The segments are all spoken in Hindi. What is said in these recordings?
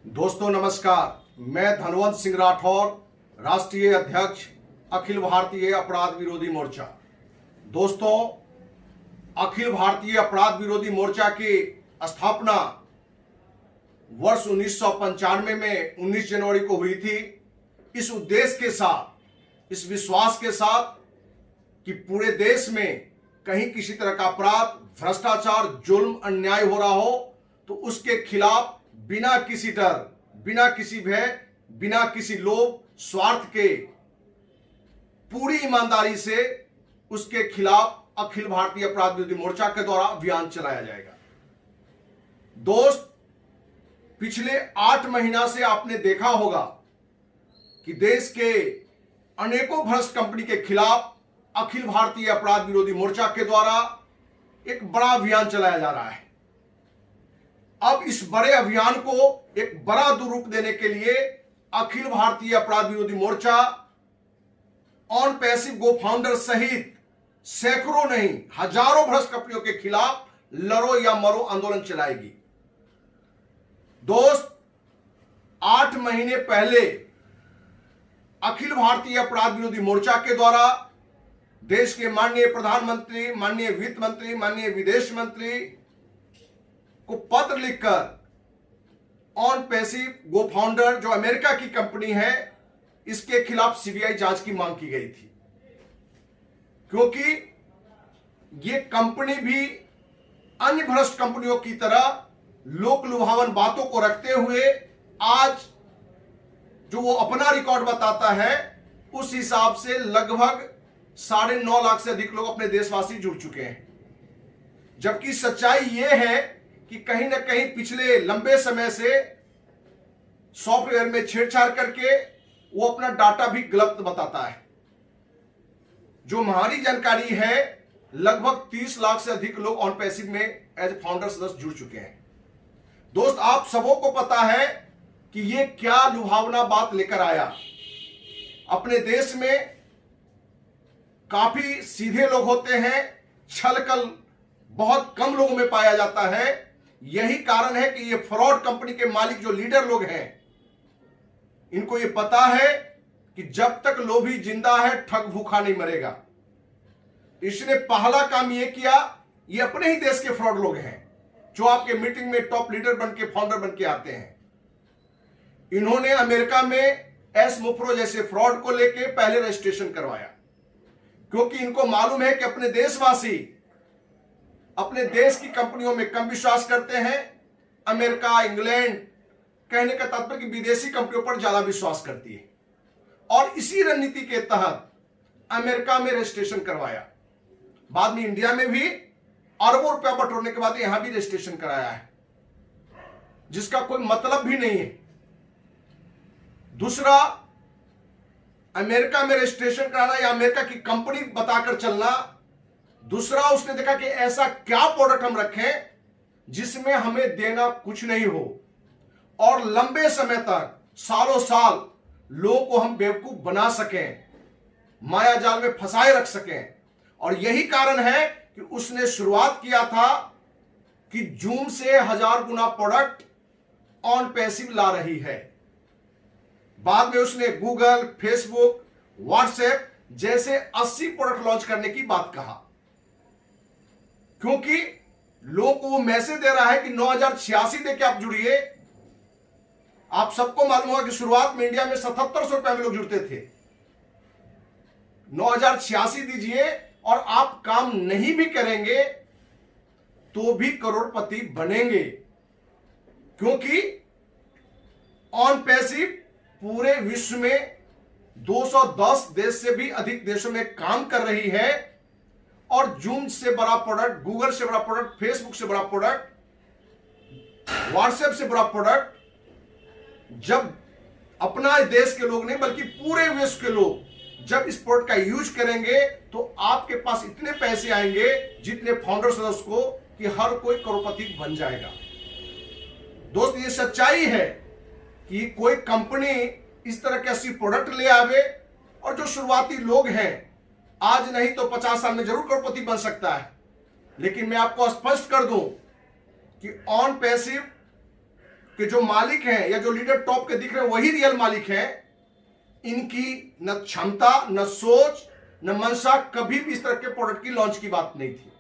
दोस्तों नमस्कार, मैं धनवंत सिंह राठौर, राष्ट्रीय अध्यक्ष अखिल भारतीय अपराध विरोधी मोर्चा। दोस्तों, अखिल भारतीय अपराध विरोधी मोर्चा की स्थापना वर्ष 1995 में 19 जनवरी को हुई थी। इस उद्देश्य के साथ, इस विश्वास के साथ कि पूरे देश में कहीं किसी तरह का अपराध, भ्रष्टाचार, जुल्म, अन्याय हो रहा हो तो उसके खिलाफ बिना किसी डर, बिना किसी भय, बिना किसी लोभ, स्वार्थ के पूरी ईमानदारी से उसके खिलाफ अखिल भारतीय अपराध विरोधी मोर्चा के द्वारा अभियान चलाया जाएगा। दोस्त, पिछले 8 महीना से आपने देखा होगा कि देश के अनेकों भ्रष्ट कंपनी के खिलाफ अखिल भारतीय अपराध विरोधी मोर्चा के द्वारा एक बड़ा अभियान चलाया जा रहा है। अब इस बड़े अभियान को एक बड़ा रूप देने के लिए अखिल भारतीय अपराध विरोधी मोर्चा ऑन पैसिव गो फाउंडर सहित सैकड़ों नहीं हजारों भ्रष्ट कंपनियों के खिलाफ लड़ो या मरो आंदोलन चलाएगी। दोस्त, 8 महीने पहले अखिल भारतीय अपराध विरोधी मोर्चा के द्वारा देश के माननीय प्रधानमंत्री, माननीय वित्त मंत्री, माननीय विदेश मंत्री को पत्र लिखकर ऑन पैसिव गो फाउंडर, जो अमेरिका की कंपनी है, इसके खिलाफ सीबीआई जांच की मांग की गई थी, क्योंकि ये कंपनी भी अन्य भ्रष्ट कंपनियों की तरह लोक लुभावन बातों को रखते हुए आज जो वो अपना रिकॉर्ड बताता है उस हिसाब से लगभग 9.5 लाख से अधिक लोग अपने देशवासी जुड़ चुके हैं। जबकि सच्चाई ये है कि कहीं ना कहीं पिछले लंबे समय से सॉफ्टवेयर में छेड़छाड़ करके वो अपना डाटा भी गलत बताता है। जो हमारी जानकारी है, लगभग 30 लाख से अधिक लोग ऑन पैसिव में एज फाउंडर सदस्य जुड़ चुके हैं। दोस्त, आप सबों को पता है कि ये क्या लुभावना बात लेकर आया। अपने देश में काफी सीधे लोग होते हैं, छल-कल बहुत कम लोगों में पाया जाता है। यही कारण है कि ये फ्रॉड कंपनी के मालिक जो लीडर लोग हैं, इनको ये पता है कि जब तक लोभी जिंदा है ठग भूखा नहीं मरेगा। इसने पहला काम ये किया, ये अपने ही देश के फ्रॉड लोग हैं जो आपके मीटिंग में टॉप लीडर बन के, फाउंडर बन के आते हैं। इन्होंने अमेरिका में एस मुफ्रो जैसे फ्रॉड को लेके पहले रजिस्ट्रेशन करवाया, क्योंकि इनको मालूम है कि अपने देशवासी अपने देश की कंपनियों में कम विश्वास करते हैं। अमेरिका, इंग्लैंड, कहने का तात्पर्य कि विदेशी कंपनियों पर ज्यादा विश्वास करती है। और इसी रणनीति के तहत अमेरिका में रजिस्ट्रेशन करवाया, बाद में इंडिया में भी अरबों रुपया बटोरने के बाद यहां भी रजिस्ट्रेशन कराया है, जिसका कोई मतलब भी नहीं है। दूसरा, अमेरिका में रजिस्ट्रेशन कराना या अमेरिका की कंपनी बताकर चलना। दूसरा, उसने देखा कि ऐसा क्या प्रोडक्ट हम रखें जिसमें हमें देना कुछ नहीं हो और लंबे समय तक, सालों साल लोगों को हम बेवकूफ बना सकें, माया जाल में फंसाए रख सकें। और यही कारण है कि उसने शुरुआत किया था कि जूम से 1000 गुना प्रोडक्ट ऑन पैसिव ला रही है। बाद में उसने गूगल, फेसबुक, व्हाट्सएप जैसे 80 प्रोडक्ट लॉन्च करने की बात कहा, क्योंकि लोगों को वो मैसेज दे रहा है कि 9086 देके आप जुड़िए। आप सबको मालूम होगा कि शुरुआत में इंडिया में 7700 रुपए में लोग जुड़ते थे। 9086 दीजिए और आप काम नहीं भी करेंगे तो भी करोड़पति बनेंगे, क्योंकि ऑन पैसिव पूरे विश्व में 210 देश से भी अधिक देशों में काम कर रही है। और जूम से बड़ा प्रोडक्ट, गूगल से बड़ा प्रोडक्ट, फेसबुक से बड़ा प्रोडक्ट, व्हाट्सएप से बड़ा प्रोडक्ट, जब अपना देश के लोग नहीं बल्कि पूरे विश्व के लोग जब इस प्रोडक्ट का यूज करेंगे तो आपके पास इतने पैसे आएंगे जितने फाउंडर सदस्य को, कि हर कोई करोड़पति बन जाएगा। दोस्त, ये सच्चाई है कि कोई कंपनी इस तरह के 80 प्रोडक्ट ले आवे और जो शुरुआती लोग हैं, आज नहीं तो 50 साल में जरूर करोड़पति बन सकता है। लेकिन मैं आपको स्पष्ट कर दूं कि ऑन पैसिव कि जो मालिक हैं या जो लीडर टॉप के दिख रहे हैं वही रियल मालिक हैं, इनकी न क्षमता, न सोच, न मंशा कभी भी इस तरह के प्रोडक्ट की लॉन्च की बात नहीं थी।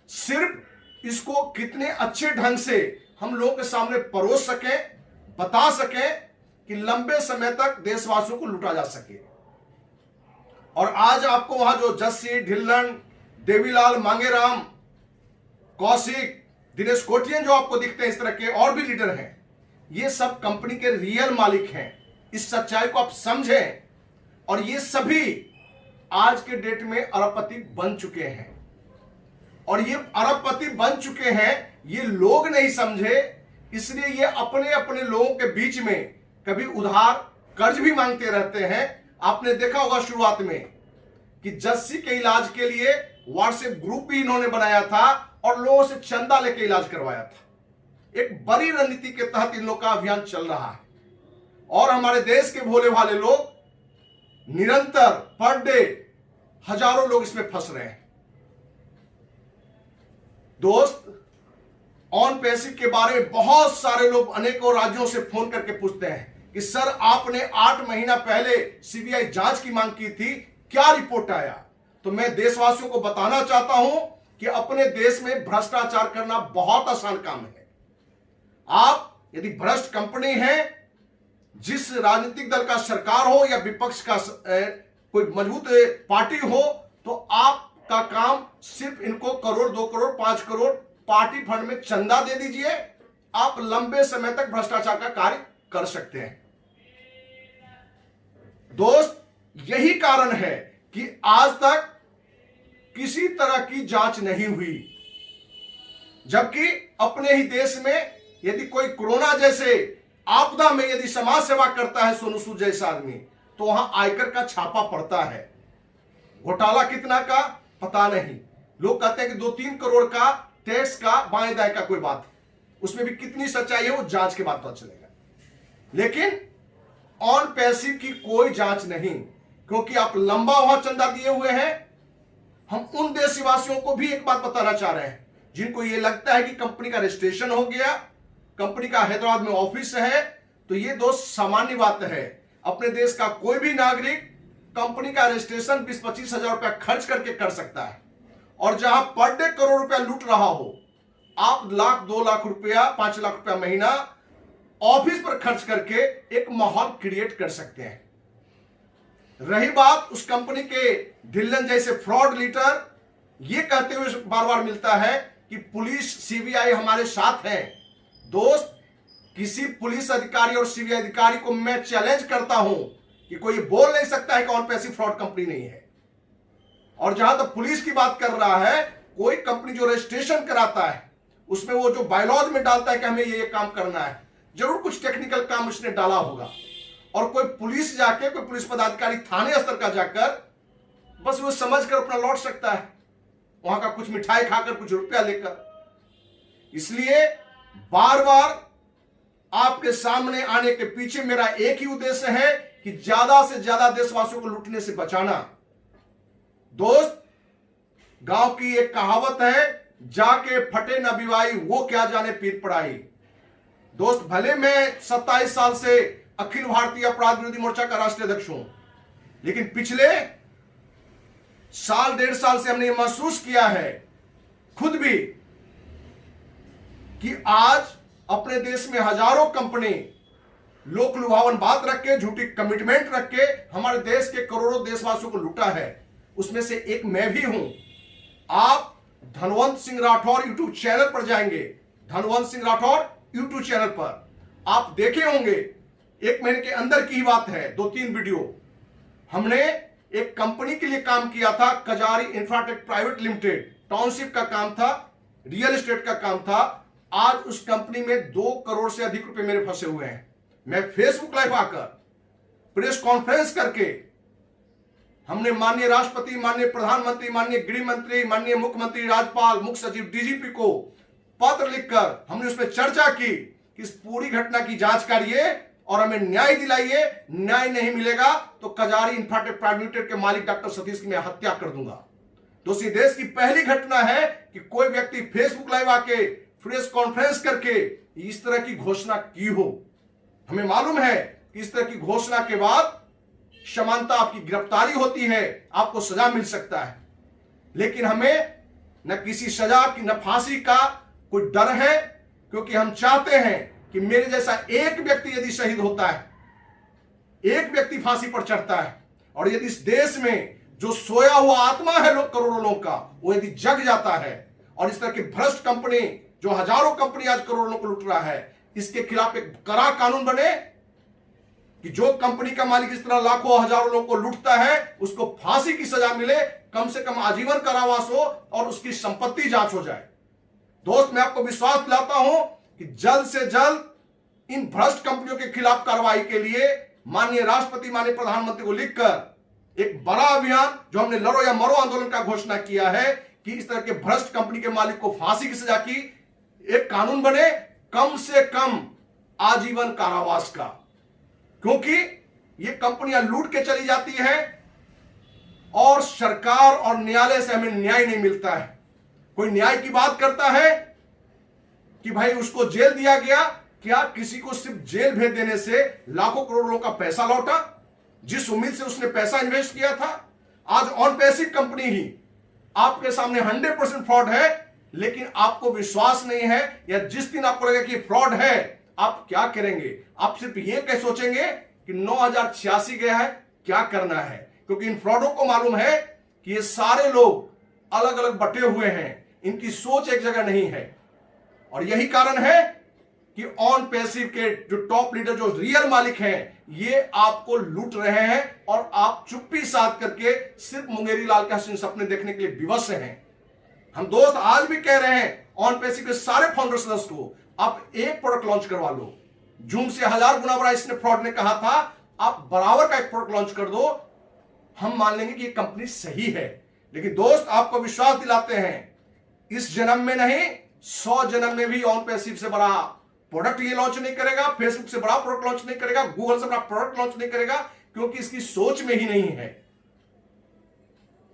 सिर्फ इसको कितने अच्छे ढंग से हम लोगों के सामने परोस सके, बता सके कि लंबे समय तक देशवासियों को लूटा जा सके। और आज आपको वहां जो जस्सी, ढिल्लन, देवीलाल, मांगेराम, कौशिक, दिनेश कोटियन जो आपको दिखते हैं, इस तरह के और भी लीडर हैं, ये सब कंपनी के रियल मालिक हैं। इस सच्चाई को आप समझें। और ये सभी आज के डेट में अरबपति बन चुके हैं। और ये अरबपति बन चुके हैं, ये लोग नहीं समझे, इसलिए ये अपने अपने लोगों के बीच में कभी उधार कर्ज भी मांगते रहते हैं। आपने देखा होगा शुरुआत में कि जस्सी के इलाज के लिए व्हाट्सएप ग्रुप भी इन्होंने बनाया था और लोगों से चंदा लेके इलाज करवाया था। एक बड़ी रणनीति के तहत इन लोगों का अभियान चल रहा है। और हमारे देश के भोले भाले लोग निरंतर पर डे हजारों लोग इसमें फंस रहे हैं। दोस्त, ऑन पैसिव के बारे में बहुत सारे लोग अनेकों राज्यों से फोन करके पूछते हैं कि सर आपने 8 महीना पहले सीबीआई जांच की मांग की थी, क्या रिपोर्ट आया? तो मैं देशवासियों को बताना चाहता हूं कि अपने देश में भ्रष्टाचार करना बहुत आसान काम है। आप यदि भ्रष्ट कंपनी है, जिस राजनीतिक दल का सरकार हो या विपक्ष का कोई मजबूत पार्टी हो, तो आपका काम सिर्फ इनको करोड़, 2 करोड़, 5 करोड़ पार्टी फंड में चंदा दे दीजिए। आप लंबे समय तक भ्रष्टाचार का कार्य कर सकते हैं। दोस्त, यही कारण है कि आज तक किसी तरह की जांच नहीं हुई, जबकि अपने ही देश में यदि कोई कोरोना जैसे आपदा में यदि समाज सेवा करता है सोनू सूद जैसा आदमी, तो वहां आयकर का छापा पड़ता है। घोटाला कितना का पता नहीं। लोग कहते हैं कि 2-3 करोड़ का टैक्स का बाएं दाएं का कोई बात है, उसमें भी कितनी सच्चाई है वो जांच के बाद पता चलेगा। लेकिन ऑन पैसिव की कोई जांच नहीं, क्योंकि आप लंबा वहां चंदा दिए हुए हैं। हम उन देशवासियों को भी एक बात बताना चाह रहे हैं जिनको ये लगता है कि कंपनी का रजिस्ट्रेशन हो गया, कंपनी का हैदराबाद में ऑफिस है, तो ये दोस्त सामान्य बात है। अपने देश का कोई भी नागरिक कंपनी का रजिस्ट्रेशन 20-25 हजार रुपया खर्च करके कर सकता है। और जहां पर डे करोड़ रुपया लूट रहा हो, आप 1 लाख, 2 लाख रुपया, 5 लाख रुपया महीना ऑफिस पर खर्च करके एक माहौल क्रिएट कर सकते हैं। रही बात उस कंपनी के ढिल्लन जैसे फ्रॉड लीडर, ये कहते हुए बार बार मिलता है कि पुलिस, सीबीआई हमारे साथ है। दोस्त, किसी पुलिस अधिकारी और सीबीआई अधिकारी को मैं चैलेंज करता हूं कि कोई बोल नहीं सकता है कि ऑन पैसिव फ्रॉड कंपनी नहीं है। और जहां तक पुलिस की बात कर रहा है, कोई कंपनी जो रजिस्ट्रेशन कराता है उसमें वो जो बायलॉज में डालता है कि हमें ये काम करना है, जरूर कुछ टेक्निकल काम उसने डाला होगा। और कोई पुलिस जाके, कोई पुलिस पदाधिकारी थाने स्तर का जाकर बस वो समझ कर अपना लौट सकता है, वहां का कुछ मिठाई खाकर, कुछ रुपया लेकर। इसलिए बार बार आपके सामने आने के पीछे मेरा एक ही उद्देश्य है कि ज्यादा से ज्यादा देशवासियों को लूटने से बचाना। दोस्त, गांव की एक कहावत है, जाके फटे न बिवाई वो क्या जाने पीर पड़ाई। दोस्त, भले मैं 27 साल से अखिल भारतीय अपराध विरोधी मोर्चा का राष्ट्रीय अध्यक्ष हूं, लेकिन पिछले साल, 1.5 साल से हमने ये महसूस किया है खुद भी कि आज अपने देश में हजारों कंपनी लोक लुभावन बात रख के, झूठी कमिटमेंट रख के हमारे देश के करोड़ों देशवासियों को लूटा है। उसमें से एक मैं भी हूं। आप धनवंत सिंह राठौर यूट्यूब चैनल पर जाएंगे, धनवंत सिंह राठौर यूट्यूब चैनल पर आप देखे होंगे, 1 महीने के अंदर की ही बात है, 2-3 वीडियो हमने एक कंपनी के लिए काम किया था, कजारी इंफ्राटेक प्राइवेट लिमिटेड। टाउनशिप का काम था, रियल एस्टेट का काम था। आज उस कंपनी में 2 करोड़ से अधिक रुपए मेरे फंसे हुए हैं। मैं फेसबुक लाइव आकर, प्रेस कॉन्फ्रेंस करके हमने माननीय राष्ट्रपति, माननीय प्रधानमंत्री, माननीय गृह मंत्री, माननीय मुख्यमंत्री, राज्यपाल, मुख्य सचिव, डीजीपी को पत्र लिखकर हमने उसमें चर्चा की कि इस पूरी घटना की जांच करिए और हमें न्याय दिलाइए। न्याय नहीं मिलेगा तो कजारी इंफ्राटेक प्राइवेट लिमिटेड के मालिक डॉक्टर सतीश की मैं हत्या कर दूंगा। दोस्तों, देश की पहली घटना है कि कोई व्यक्ति फेसबुक लाइव आके, प्रेस कॉन्फ्रेंस करके इस तरह की घोषणा की हो। हमें मालूम है कि इस तरह की घोषणा के बाद समानता आपकी गिरफ्तारी होती है, आपको सजा मिल सकता है। लेकिन हमें न किसी सजा की न फांसी का कोई डर है, क्योंकि हम चाहते हैं कि मेरे जैसा एक व्यक्ति यदि शहीद होता है, एक व्यक्ति फांसी पर चढ़ता है, और यदि इस देश में जो सोया हुआ आत्मा है लोग करोड़ों लोगों का, वो यदि जग जाता है और इस तरह की भ्रष्ट कंपनी जो हजारों कंपनी आज करोड़ों को लूट रहा है, इसके खिलाफ एक कड़ा कानून बने कि जो कंपनी का मालिक इस तरह लाखों हजारों लोगों को लूटता है उसको फांसी की सजा मिले, कम से कम आजीवन कारावास हो और उसकी संपत्ति जांच हो जाए। दोस्त, मैं आपको विश्वास दिलाता हूं कि जल्द से जल्द इन भ्रष्ट कंपनियों के खिलाफ कार्रवाई के लिए माननीय राष्ट्रपति, माननीय प्रधानमंत्री को लिखकर एक बड़ा अभियान जो हमने लड़ो या मरो आंदोलन का घोषणा किया है कि इस तरह के भ्रष्ट कंपनी के मालिक को फांसी की सजा की एक कानून बने, कम से कम आजीवन कारावास का। क्योंकि ये कंपनियां लूट के चली जाती है और सरकार और न्यायालय से हमें न्याय नहीं मिलता है। कोई न्याय की बात करता है कि भाई उसको जेल दिया गया, क्या किसी को सिर्फ जेल भेज देने से लाखों करोड़ों का पैसा लौटा? जिस उम्मीद से उसने पैसा इन्वेस्ट किया था, आज ऑन पैसिव कंपनी ही आपके सामने 100% फ्रॉड है, लेकिन आपको विश्वास नहीं है, या जिस दिन आपको लगेगा कि फ्रॉड है आप क्या करेंगे? आप सिर्फ ये कह सोचेंगे कि 9086 गया है, क्या करना है? क्योंकि इन फ्रॉडों को मालूम है कि ये सारे लोग अलग अलग बटे हुए हैं, इनकी सोच एक जगह नहीं है। और यही कारण है कि ऑन पैसिव के जो टॉप लीडर, जो रियल मालिक हैं, ये आपको लूट रहे हैं और आप चुप्पी साध करके सिर्फ मुंगेरी लाल के हसीन सपने देखने के लिए विवश हैं। हम दोस्त आज भी कह रहे हैं ऑन पैसिव के सारे फाउंडर सदस्य को, आप एक प्रोडक्ट लॉन्च करवा लो। जूम से 1000 गुना बड़ा इसने फ्रॉड ने कहा था, आप बराबर का एक प्रोडक्ट लॉन्च कर दो, हम मान लेंगे कि ये कंपनी सही है। लेकिन दोस्त, आपको विश्वास दिलाते हैं, इस जन्म में नहीं 100 जन्म में भी ऑन पैसिव से बड़ा प्रोडक्ट ये लॉन्च नहीं करेगा, फेसबुक से बड़ा प्रोडक्ट लॉन्च नहीं करेगा, गूगल से बड़ा प्रोडक्ट लॉन्च नहीं करेगा, क्योंकि इसकी सोच में ही नहीं है।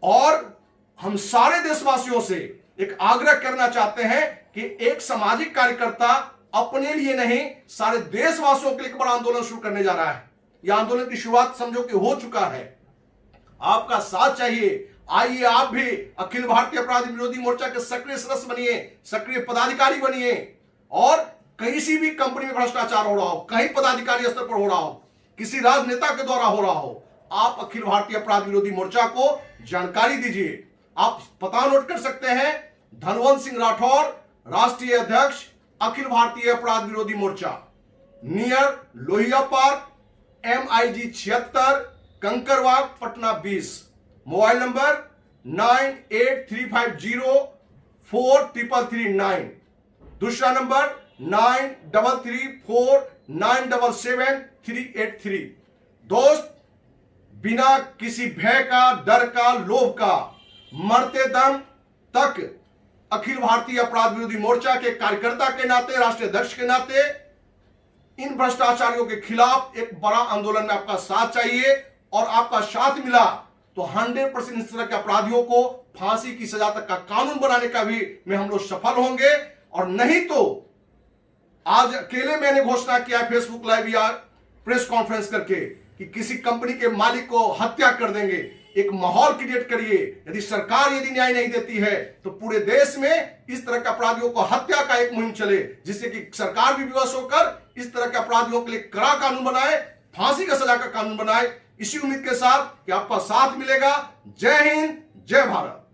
और हम सारे देशवासियों से एक आग्रह करना चाहते हैं कि एक सामाजिक कार्यकर्ता अपने लिए नहीं, सारे देशवासियों के लिए एक बड़ा आंदोलन शुरू करने जा रहा है। यह आंदोलन की शुरुआत समझो कि हो चुका है, आपका साथ चाहिए। आइए आप भी अखिल भारतीय अपराध विरोधी मोर्चा के सक्रिय सदस्य बनिए, सक्रिय पदाधिकारी बनिए, और किसी भी कंपनी में भ्रष्टाचार हो रहा हो, कहीं पदाधिकारी स्तर पर हो रहा हो, किसी राजनेता के द्वारा हो रहा हो, आप अखिल भारतीय अपराध विरोधी मोर्चा को जानकारी दीजिए। आप पता नोट कर सकते हैं, धनवंत सिंह राठौर, राष्ट्रीय अध्यक्ष, अखिल Bharatiya Apradh Virodhi Morcha, near Lohia park, MIG 76, Kankarbagh, Patna 20। Mobile number 9835043339। दूसरा नंबर 9334977383। दोस्त, बिना किसी भय का, डर का, लोभ का, मरते दम तक अखिल भारतीय अपराध विरोधी मोर्चा के कार्यकर्ता के नाते, राष्ट्रीय अध्यक्ष के नाते, इन भ्रष्टाचारियों के खिलाफ एक बड़ा आंदोलन में आपका साथ चाहिए। और आपका साथ मिला तो 100% इस तरह के अपराधियों को फांसी की सजा तक का कानून बनाने का भी में हम लोग सफल होंगे। और नहीं तो आज अकेले मैंने घोषणा किया है फेसबुक लाइव या प्रेस कॉन्फ्रेंस करके कि किसी कंपनी के मालिक को हत्या कर देंगे। एक माहौल क्रिएट करिए। यदि सरकार यदि न्याय नहीं देती है तो पूरे देश में इस तरह के अपराधियों को हत्या का एक मुहिम चले, जिससे कि सरकार भी विवश होकर इस तरह के अपराधियों के लिए कड़ा कानून बनाए, फांसी का सजा का कानून बनाए। इसी उम्मीद के साथ कि आपका साथ मिलेगा। जय हिंद, जय भारत।